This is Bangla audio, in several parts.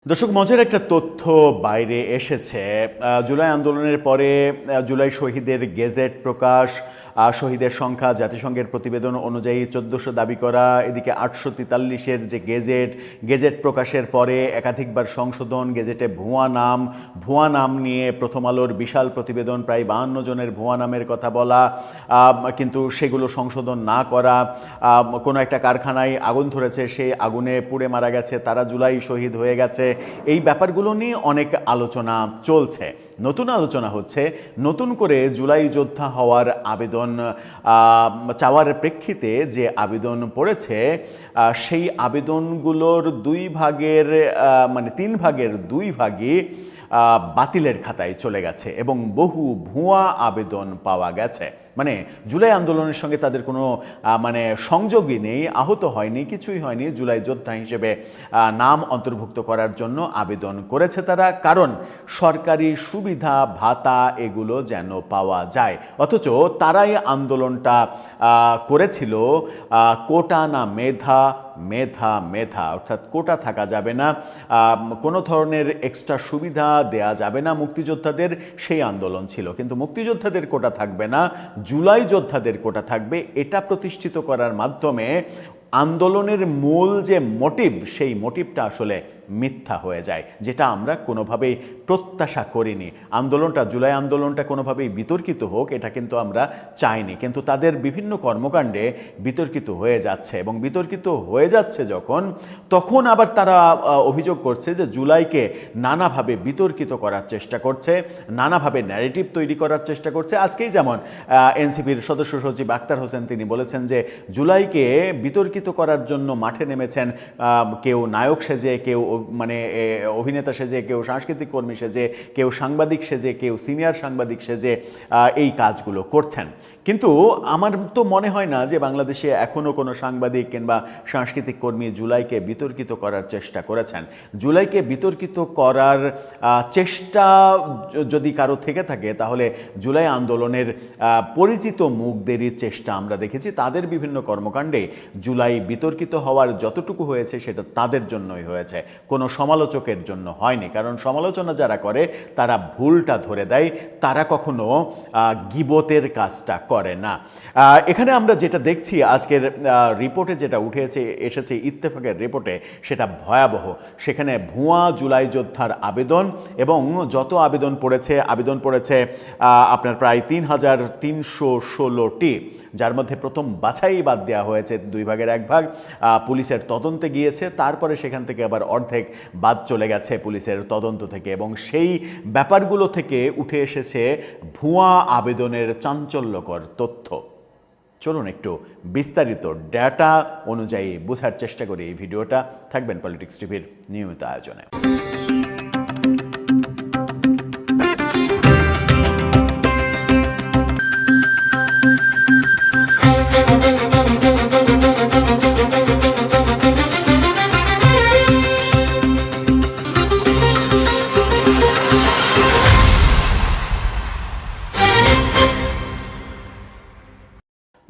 দর্শক, মজার একটা তথ্য বাইরে এসেছে। জুলাই আন্দোলনের পরে জুলাই শহীদের গেজেট প্রকাশ, শহীদের সংখ্যা জাতিসংঘের প্রতিবেদন অনুযায়ী 1400 দাবি করা, এদিকে 843-এর যে গেজেট প্রকাশের পরে একাধিকবার সংশোধন, গেজেটে ভুয়া নাম নিয়ে প্রথম আলোর বিশাল প্রতিবেদন, প্রায় 52 জনের ভুয়া নামের কথা বলা, কিন্তু সেগুলো সংশোধন না করা, কোনো একটা কারখানায় আগুন ধরেছে, সেই আগুনে পুড়ে মারা গেছে, তারা জুলাই শহীদ হয়ে গেছে। এই ব্যাপারগুলো নিয়ে অনেক আলোচনা চলছে। নতুন আলোচনা হচ্ছে, নতুন করে জুলাই যোদ্ধা হওয়ার আবেদন চাওয়ার প্রেক্ষিতে যে আবেদন পড়েছে, সেই আবেদনগুলোর 3 ভাগের 2 ভাগই বাতিলের খাতায় চলে গেছে এবং বহু ভুয়া আবেদন পাওয়া গেছে। মানে জুলাই আন্দোলনের সঙ্গে তাদের কোনো সংযোগই নেই, আহত হয়নি, কিছুই হয়নি। জুলাই যোদ্ধা হিসেবে নাম অন্তর্ভুক্ত করার জন্য আবেদন করেছে তারা, কারণ সরকারি সুবিধা ভাতা এগুলো যেন পাওয়া যায়। অথচ তারাই আন্দোলনটা করেছিল কোটা না মেধা, মেধা মেধা, অর্থাৎ কোটা থাকা যাবে না, কোনো ধরনের এক্সট্রা সুবিধা দেয়া যাবে না মুক্তিযোদ্ধাদের, সেই আন্দোলন ছিল। কিন্তু মুক্তিযোদ্ধাদের কোটা থাকবে না, জুলাই যোদ্ধাদের কোটা থাকবে, এটা প্রতিষ্ঠিত করার মাধ্যমে আন্দোলনের মূল যে মোটিভ, সেই মোটিভটা আসলে মিথ্যা হয়ে যায়, যেটা আমরা কোনোভাবেই প্রত্যাশা করিনি। জুলাই আন্দোলনটা কোনোভাবেই বিতর্কিত হোক, এটা কিন্তু আমরা চাইনি, কিন্তু তাদের বিভিন্ন কর্মকাণ্ডে বিতর্কিত হয়ে যাচ্ছে। এবং বিতর্কিত হয়ে যাচ্ছে তখন আবার তারা অভিযোগ করছে যে জুলাইকে নানাভাবে বিতর্কিত করার চেষ্টা করছে, নানাভাবে ন্যারেটিভ তৈরি করার চেষ্টা করছে। আজকেই যেমন এনসিপির সদস্য সচিব আক্তার হোসেন তিনি বলেছেন যে জুলাইকে বিতর্কিত করার জন্য মাঠে নেমেছেন কেউ নায়ক সেজে, কেউ অভিনেতা সেজে, কেউ সাংস্কৃতিক কর্মী সেজে, কেউ সাংবাদিক সেজে, কেউ সিনিয়র সাংবাদিক সেজে এই কাজগুলো করছেন। কিন্তু আমার তো মনে হয় না যে বাংলাদেশে এখনও কোনো সাংবাদিক কিংবা সাংস্কৃতিক কর্মী জুলাইকে বিতর্কিত করার চেষ্টা করেছেন। জুলাইকে বিতর্কিত করার চেষ্টা যদি কারো থেকে থাকে, তাহলে জুলাই আন্দোলনের পরিচিত মুখদেরই চেষ্টা আমরা দেখেছি। তাদের বিভিন্ন কর্মকাণ্ডে জুলাই বিতর্কিত হওয়ার যতটুকু হয়েছে সেটা তাদের জন্যই হয়েছে, কোনো সমালোচকের জন্য হয়নি। কারণ সমালোচনা যারা করে তারা ভুলটা ধরে দেয়, তারা কখনো গীবতের কাজটা করে না। এখানে আমরা যেটা দেখছি আজকের রিপোর্টে, যেটা এসেছে ইত্তেফাকের রিপোর্টে, সেটা ভয়াবহ। সেখানে ভুয়া জুলাই যোদ্ধার আবেদন, এবং যত আবেদন পড়েছে আপনার প্রায় 3316টি, যার মধ্যে প্রথম বাছাই বাদ দেওয়া হয়েছে 2 ভাগের 1 ভাগ, পুলিশের তদন্তে গিয়েছে, তারপরে সেখান থেকে আবার অর্ধেক বাদ চলে গেছে পুলিশের তদন্ত থেকে। এবং সেই ব্যাপারগুলো থেকে উঠে এসেছে ভুয়া আবেদনের চাঞ্চল্যকর তথ্য। চলুন একটু বিস্তারিত ডেটা অনুযায়ী বোঝার চেষ্টা করি এই ভিডিওটা। থাকবেন পলিটিক্স টিভির নিয়মিত আয়োজনে।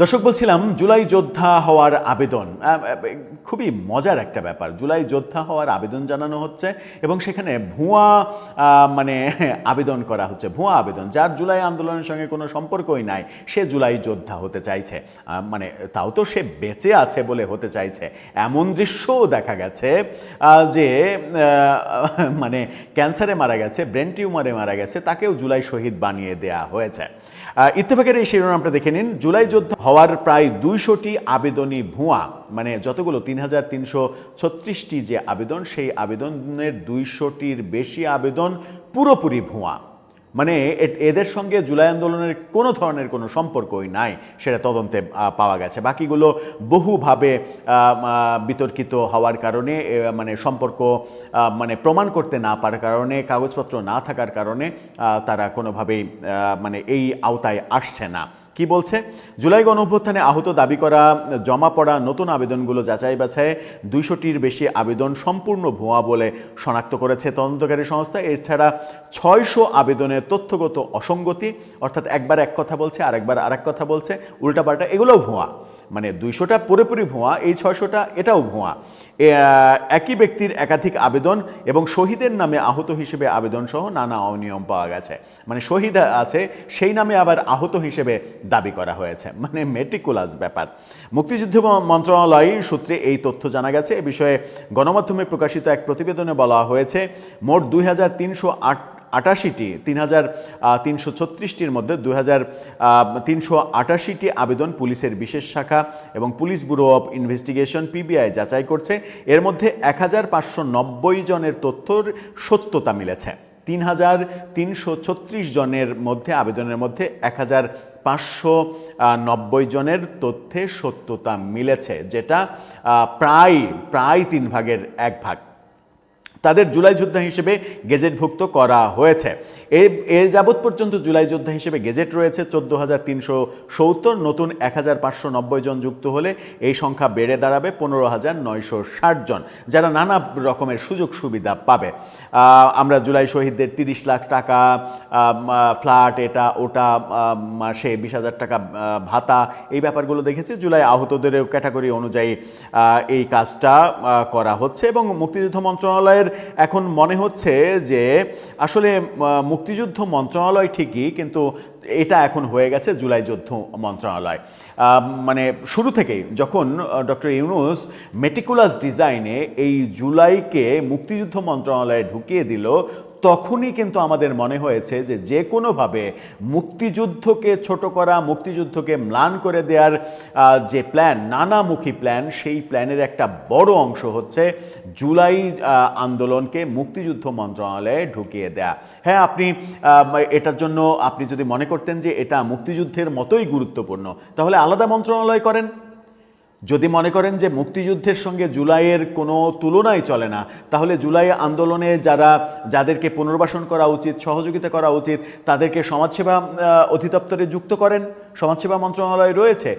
দর্শক, বলছিলাম জুলাই যোদ্ধা হওয়ার আবেদন খুবই মজার একটা ব্যাপার। জুলাই যোদ্ধা হওয়ার আবেদন জানানো হচ্ছে এবং সেখানে ভুয়া আবেদন করা হচ্ছে, ভুয়া আবেদন। যার জুলাই আন্দোলনের সঙ্গে কোনো সম্পর্কই নাই, সে জুলাই যোদ্ধা হতে চাইছে, তাও তো সে বেঁচে আছে বলে হতে চাইছে। এমন দৃশ্যও দেখা গেছে যে ক্যান্সারে মারা গেছে, ব্রেন টিউমারে মারা গেছে, তাকেও জুলাই শহীদ বানিয়ে দেয়া হয়েছে। ইত্তেফাকের এই শিরোনামটা দেখে নিন। জুলাই যোদ্ধা হওয়ার প্রায় 200টি আবেদনই ভুয়া। যতগুলো 3336টি যে আবেদন, সেই আবেদনের 200টির বেশি আবেদন পুরোপুরি ভুয়া। এদের সঙ্গে জুলাই আন্দোলনের কোনো ধরনের কোনো সম্পর্কই নাই, সেটা তদন্তে পাওয়া গেছে। বাকিগুলো বহুভাবে বিতর্কিত হওয়ার কারণে, সম্পর্ক প্রমাণ করতে না পারার কারণে, কাগজপত্র না থাকার কারণে তারা কোনোভাবেই এই আওতায় আসছে না। কি বলছে? জুলাই গণঅভ্যুত্থানে আহত দাবি করা জমা পড়া নতুন আবেদনগুলো যাচাই বাছাই 200টির বেশি আবেদন সম্পূর্ণ ভুয়া বলে শনাক্ত করেছে তদন্তকারী সংস্থা। এছাড়া 600 আবেদনের তথ্যগত অসঙ্গতি, অর্থাৎ একবার এক কথা বলছে, আরেকবার আরেক কথা বলছে, উল্টাপাল্টা, এগুলোও ভুয়া। মানে 200টা পুরোপুরি ভুয়া, এই 600টা এটাও ভুয়া। একই ব্যক্তির একাধিক আবেদন এবং শহীদের নামে আহত হিসেবে আবেদন সহ নানা অনিয়ম পাওয়া গেছে। মানে শহীদ আছে সেই নামে আবার আহত হিসেবে দাবি করা হয়েছে, মানে মেটিকুলাস ব্যাপার। মুক্তিযুদ্ধ মন্ত্রণালয় সূত্রে এই তথ্য জানা গেছে। এ বিষয়ে গণমাধ্যমে প্রকাশিত এক প্রতিবেদনে বলা হয়েছে, মোট 2388টি 3336টির মধ্যে 2388টি আবেদন পুলিশের বিশেষ শাখা এবং police bureau of investigation PBI যাচাই করছে। এর মধ্যে 1590 জনের তথ্যর সত্যতা মিলেছে। 3336 জনের মধ্যে আবেদনের মধ্যে 1590 জনের তথ্যে সত্যতা মিলেছে, যেটা প্রায় 3 ভাগের 1 ভাগ। তাদের জুলাই যোদ্ধা হিসেবে গেজেটভুক্ত করা হয়েছে। এ যাবৎ পর্যন্ত জুলাই যোদ্ধা হিসেবে গেজেট রয়েছে 14,370। নতুন 1590 জন যুক্ত হলে এই সংখ্যা বেড়ে দাঁড়াবে 15,960 জন, যারা নানা রকমের সুযোগ সুবিধা পাবে। আমরা জুলাই শহীদদের 30 লাখ টাকা ফ্ল্যাট, এটা ওটা, মাসে 20,000 টাকা ভাতা, এই ব্যাপারগুলো দেখেছি। জুলাই আহতদেরও ক্যাটাগরি অনুযায়ী এই কাজটা করা হচ্ছে এবং মুক্তিযুদ্ধ মন্ত্রণালয়ের এখন মনে হচ্ছে যে আসলে মুক্তিযুদ্ধ মন্ত্রণালয় ঠিকই, কিন্তু এটা এখন হয়ে গেছে জুলাই যুদ্ধ মন্ত্রণালয়। মানে শুরু থেকেই যখন ডক্টর ইউনূস মেটিকুলাস ডিজাইনে এই জুলাইকে মুক্তিযুদ্ধ মন্ত্রণালয়ে ঢুকিয়ে দিল, তখনই কিন্তু আমাদের মনে হয়েছে যে যে কোনোভাবে মুক্তিযুদ্ধকে ছোট করা, মুক্তিযুদ্ধকে ম্লান করে দেওয়ার যে প্ল্যান, নানামুখী প্ল্যান, সেই প্ল্যানের একটা বড় অংশ হচ্ছে জুলাই আন্দোলনকে মুক্তিযুদ্ধ মন্ত্রণালয়ে ঢুকিয়ে দেয়া। হ্যাঁ, আপনি এটার জন্য আপনি যদি মনে করতেন যে এটা মুক্তিযুদ্ধের মতোই গুরুত্বপূর্ণ, তাহলে আলাদা মন্ত্রণালয় করেন। যদি মনে করেন যে মুক্তিযুদ্ধের সঙ্গে জুলাইয়ের কোনো তুলনাই চলে না, তাহলে জুলাই আন্দোলনে যাদেরকে পুনর্বাসন করা উচিত, সহযোগিতা করা উচিত, তাদেরকে সমাজসেবা অধিদপ্তরে যুক্ত করেন। সমাজসেবা মন্ত্রণালয় রয়েছে,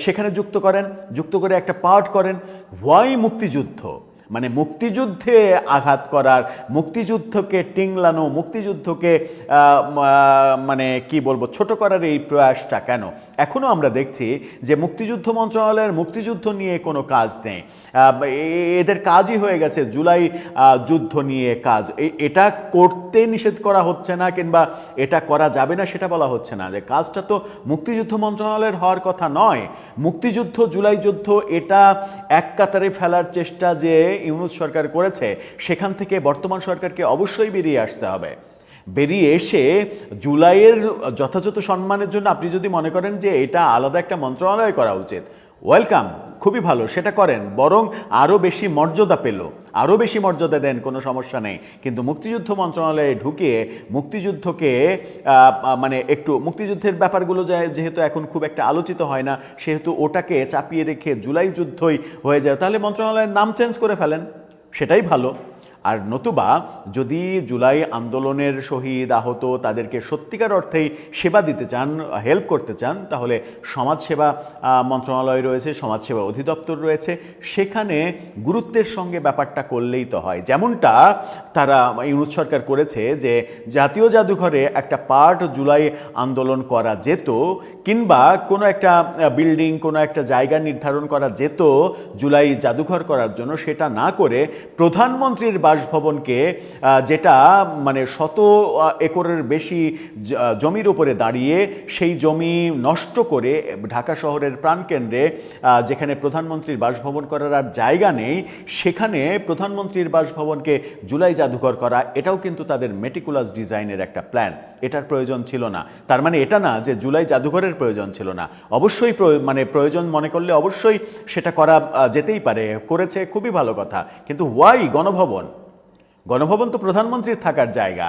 সেখানে যুক্ত করেন, যুক্ত করে একটা পার্ট করেন। হোয়াই মুক্তিযুদ্ধ, মানে মুক্তিযুদ্ধে আঘাত করার, মুক্তিযুদ্ধকে টিংলানো, মুক্তিযুদ্ধকে মানে কি বলবো, ছোট করার এই প্রয়াসটা কেন? এখনও আমরা দেখছি যে মুক্তিযুদ্ধ মন্ত্রণালয়ের মুক্তিযুদ্ধ নিয়ে কোনো কাজ নেই। এদের কাজই হয়ে গেছে জুলাই যুদ্ধ নিয়ে কাজ। এটা করতে নিষেধ করা হচ্ছে না, কিংবা এটা করা যাবে না সেটা বলা হচ্ছে না, যে কাজটা তো মুক্তিযুদ্ধ মন্ত্রণালয়ের হওয়ার কথা নয়। মুক্তিযুদ্ধ, জুলাই যুদ্ধ, এটা এক কাতারে ফেলার চেষ্টা যে ইউনূস সরকার করেছে, সেখান থেকে বর্তমান সরকারকে অবশ্যই বেরিয়ে আসতে হবে। বেরিয়ে এসে জুলাইয়ের যথাযথ সম্মানের জন্য আপনি যদি মনে করেন যে এটা আলাদা একটা মন্ত্রণালয় করা উচিত, ওয়েলকাম, খুবই ভালো, সেটা করেন, বরং আরও বেশি মর্যাদা পেল, আরও বেশি মর্যাদা দেন, কোনো সমস্যা নেই। কিন্তু মুক্তিযুদ্ধ মন্ত্রণালয়ে ঢুকিয়ে মুক্তিযুদ্ধকে মানে একটু মুক্তিযুদ্ধের ব্যাপারগুলো যেহেতু এখন খুব একটা আলোচিত হয় না, সেহেতু ওটাকে চাপিয়ে রেখে জুলাই যুদ্ধই হয়ে যায়, তাহলে মন্ত্রণালয়ের নাম চেঞ্জ করে ফেলেন, সেটাই ভালো। আর নতুবা যদি জুলাই আন্দোলনের শহীদ, আহত, তাদেরকে সত্যিকার অর্থেই সেবা দিতে চান, হেল্প করতে চান, তাহলে সমাজসেবা মন্ত্রণালয় রয়েছে, সমাজসেবা অধিদপ্তর রয়েছে, সেখানে গুরুত্বের সঙ্গে ব্যাপারটা করলেই তো হয়। যেমনটা তারা ইউনূস সরকার করেছে, যে জাতীয় জাদুঘরে একটা পার্ট জুলাই আন্দোলন করা যেত, কিংবা কোনো একটা বিল্ডিং, কোনো একটা জায়গা নির্ধারণ করা যেত জুলাই জাদুঘর করার জন্য, সেটা না করে প্রধানমন্ত্রীর বাসভবনকে, যেটা মানে 100 একরের বেশি জমির উপরে দাঁড়িয়ে, সেই জমি নষ্ট করে ঢাকা শহরের প্রাণকেন্দ্রে, যেখানে প্রধানমন্ত্রীর বাসভবন করার আর জায়গা নেই, সেখানে প্রধানমন্ত্রীর বাসভবনকে জুলাই জাদুঘর করা, এটাও কিন্তু তাদের মেটিকুলাস ডিজাইনের একটা প্ল্যান। এটার প্রয়োজন ছিল না। তার মানে এটা না যে জুলাই জাদুঘরের প্রয়োজন ছিল না, অবশ্যই মানে প্রয়োজন মনে করলে অবশ্যই সেটা করা যেতেই পারে, করেছে, খুবই ভালো কথা। কিন্তু হোয়াই গণভবন? গণভবন তো প্রধানমন্ত্রীর থাকার জায়গা,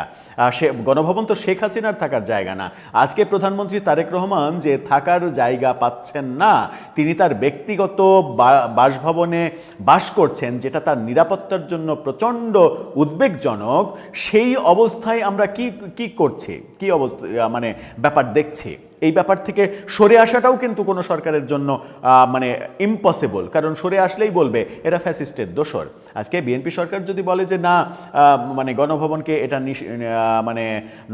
গণভবন তো শেখ হাসিনার থাকার জায়গা না। আজকে প্রধানমন্ত্রী তারেক রহমান যে থাকার জায়গা পাচ্ছেন না, তিনি তার ব্যক্তিগত বাসভবনে বাস করছেন, যেটা তার নিরাপত্তার জন্য প্রচণ্ড উদ্বেগজনক। সেই অবস্থায় আমরা কি করছি, কি অবস্থা, মানে ব্যাপার দেখছি। এই ব্যাপার থেকে সরে আসাটাও কিন্তু কোনো সরকারের জন্য মানে ইম্পসিবল, কারণ সরে আসলেই বলবে এরা ফ্যাসিস্টের দোসর। আজকে বিএনপি সরকার যদি বলে যে না মানে গণভবনকে এটা মানে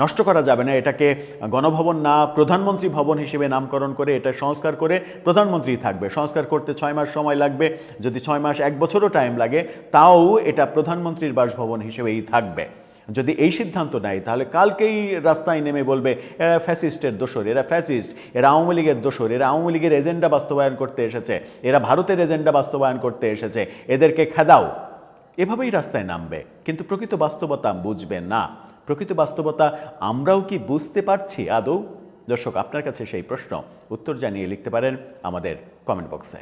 নষ্ট করা যাবে না, এটাকে গণভবন না প্রধানমন্ত্রী ভবন হিসেবে নামকরণ করে এটা সংস্কার করে প্রধানমন্ত্রী থাকবে, সংস্কার করতে 6 মাস সময় লাগবে, যদি 6 মাস 1 বছরও টাইম লাগে তাও এটা প্রধানমন্ত্রীর বাসভবন হিসেবেই থাকবে, যদি এই সিদ্ধান্ত নেয় তাহলে কালকেই রাস্তায় নেমে বলবে এরা ফ্যাসিস্টের দোসর, এরা ফ্যাসিস্ট, এরা আওয়ামী লীগের দোসর, এরা আওয়ামী লীগের এজেন্ডা বাস্তবায়ন করতে এসেছে, এরা ভারতের এজেন্ডা বাস্তবায়ন করতে এসেছে, এদেরকে খেদাও, এভাবেই রাস্তায় নামবে। কিন্তু প্রকৃত বাস্তবতা বুঝবে না। প্রকৃত বাস্তবতা আমরাও কি বুঝতে পারছি আদৌ? দর্শক, আপনার কাছে সেই প্রশ্ন, উত্তর জানিয়ে লিখতে পারেন আমাদের কমেন্ট বক্সে।